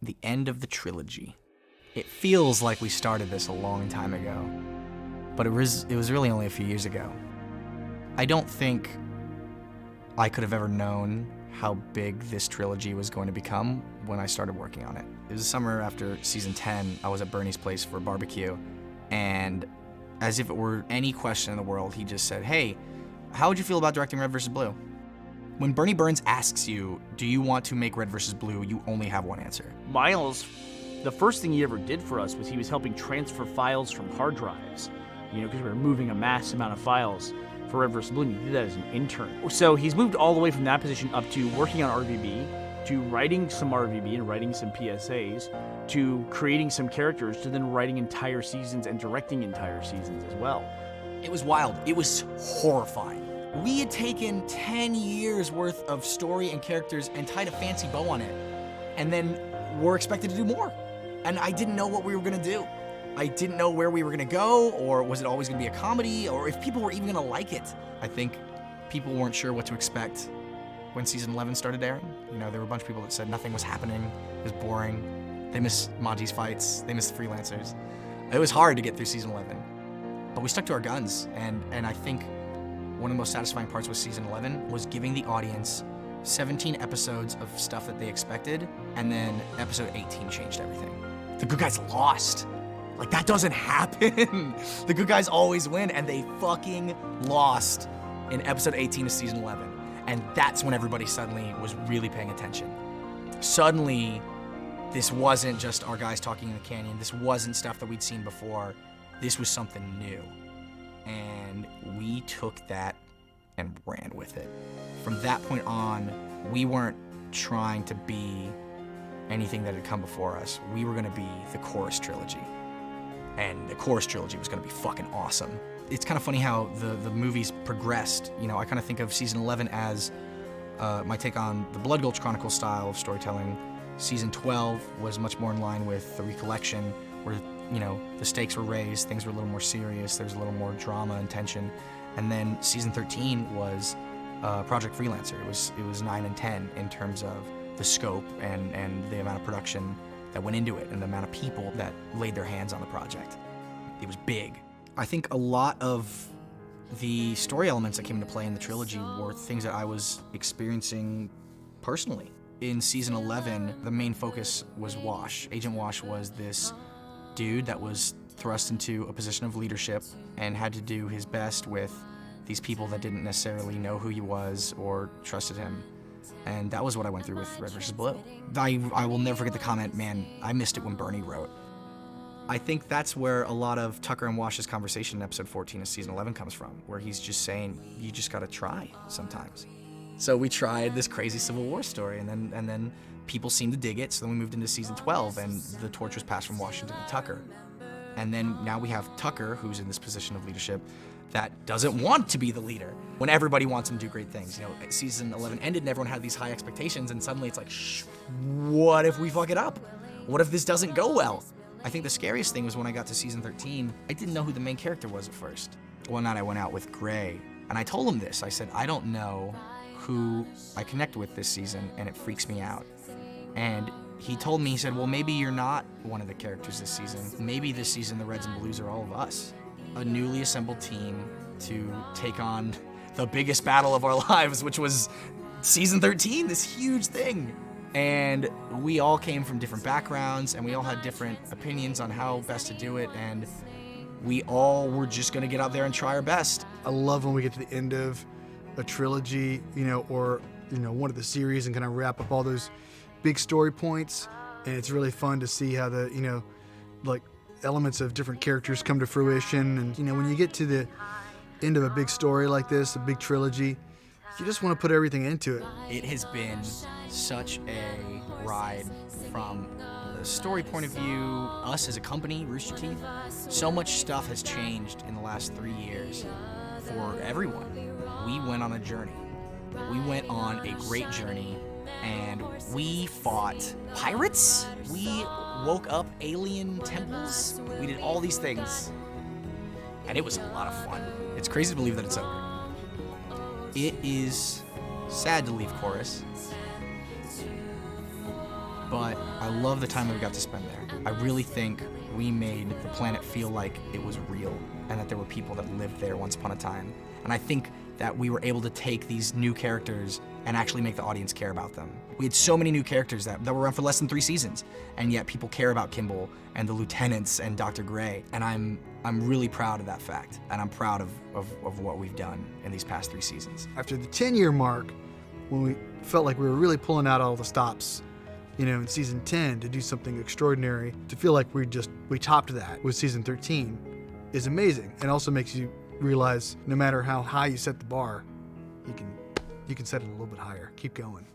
the end of the trilogy. It feels like we started this a long time ago, but it was really only a few years ago. I don't think I could have ever known how big this trilogy was going to become when I started working on it. It was the summer after season 10, I was at Bernie's place for a barbecue, and as if it were any question in the world, he just said, "Hey, how would you feel about directing Red vs. Blue?" When Bernie Burns asks you, do you want to make Red vs. Blue, you only have one answer. Miles, the first thing he ever did for us was he was helping transfer files from hard drives, because we were moving a mass amount of files for Red vs. Blue, and he did that as an intern. So he's moved all the way from that position up to working on RVB, to writing some RVB and writing some PSAs, to creating some characters, to then writing entire seasons and directing entire seasons as well. It was wild. It was horrifying. We had taken 10 years worth of story and characters and tied a fancy bow on it, and then we're expected to do more. And I didn't know what we were gonna do. I didn't know where we were gonna go, or was it always gonna be a comedy, or if people were even gonna like it. I think people weren't sure what to expect when season 11 started airing. There were a bunch of people that said nothing was happening, it was boring, they missed Monty's fights, they missed the freelancers. It was hard to get through season 11. But we stuck to our guns, and I think one of the most satisfying parts with season 11 was giving the audience 17 episodes of stuff that they expected, and then episode 18 changed everything. The good guys lost. Like, that doesn't happen. The good guys always win, and they fucking lost in episode 18 of season 11. And that's when everybody suddenly was really paying attention. Suddenly, this wasn't just our guys talking in the canyon. This wasn't stuff that we'd seen before. This was something new. And we took that and ran with it. From that point on, we weren't trying to be anything that had come before us. We were gonna be the Chorus trilogy. And the Chorus trilogy was gonna be fucking awesome. It's kind of funny how the movies progressed. I kind of think of season 11 as my take on the Blood Gulch Chronicles style of storytelling. Season 12 was much more in line with the Recollection, where the stakes were raised, things were a little more serious, there was a little more drama and tension. And then season 13 was Project Freelancer. It was 9 and 10 in terms of the scope and the amount of production that went into it and the amount of people that laid their hands on the project. It was big. I think a lot of the story elements that came into play in the trilogy were things that I was experiencing personally. In season 11, the main focus was Wash. Agent Wash was this dude that was thrust into a position of leadership and had to do his best with these people that didn't necessarily know who he was or trusted him. And that was what I went through with Red vs. Blue. I will never forget the comment, "Man, I missed it when Bernie wrote." I think that's where a lot of Tucker and Wash's conversation in episode 14 of season 11 comes from, where he's just saying, you just gotta try sometimes. So we tried this crazy Civil War story, and then people seemed to dig it, so then we moved into season 12, and the torch was passed from Washington to Tucker. And then now we have Tucker, who's in this position of leadership, that doesn't want to be the leader, when everybody wants him to do great things. Season 11 ended and everyone had these high expectations, and suddenly it's like, shh, what if we fuck it up? What if this doesn't go well? I think the scariest thing was when I got to season 13, I didn't know who the main character was at first. One night I went out with Gray, and I told him this. I said, I don't know who I connect with this season, and it freaks me out. And he told me, he said, well, maybe you're not one of the characters this season. Maybe this season the Reds and Blues are all of us. A newly assembled team to take on the biggest battle of our lives, which was season 13, this huge thing. And we all came from different backgrounds, and we all had different opinions on how best to do it, and we all were just gonna get out there and try our best. I love when we get to the end of a trilogy, or one of the series, and kind of wrap up all those big story points, and it's really fun to see how the, like, elements of different characters come to fruition. And when you get to the end of a big story like this, a big trilogy, you just want to put everything into it. It has been such a ride from the story point of view, us as a company, Rooster Teeth. So much stuff has changed in the last 3 years for everyone. We went on a journey. We went on a great journey, and we fought pirates. We woke up alien temples. We did all these things, and it was a lot of fun. It's crazy to believe that it's over. It is sad to leave Chorus, but I love the time that we got to spend there. I really think we made the planet feel like it was real and that there were people that lived there once upon a time. And I think that we were able to take these new characters and actually make the audience care about them. We had so many new characters that were around for less than 3 seasons, and yet people care about Kimball and the lieutenants and Dr. Gray, and I'm really proud of that fact, and I'm proud of what we've done in these past 3 seasons. After the 10-year mark, when we felt like we were really pulling out all the stops, in season 10 to do something extraordinary, to feel like we topped that with season 13 is amazing, and also makes you realize no matter how high you set the bar, you can set it a little bit higher. Keep going.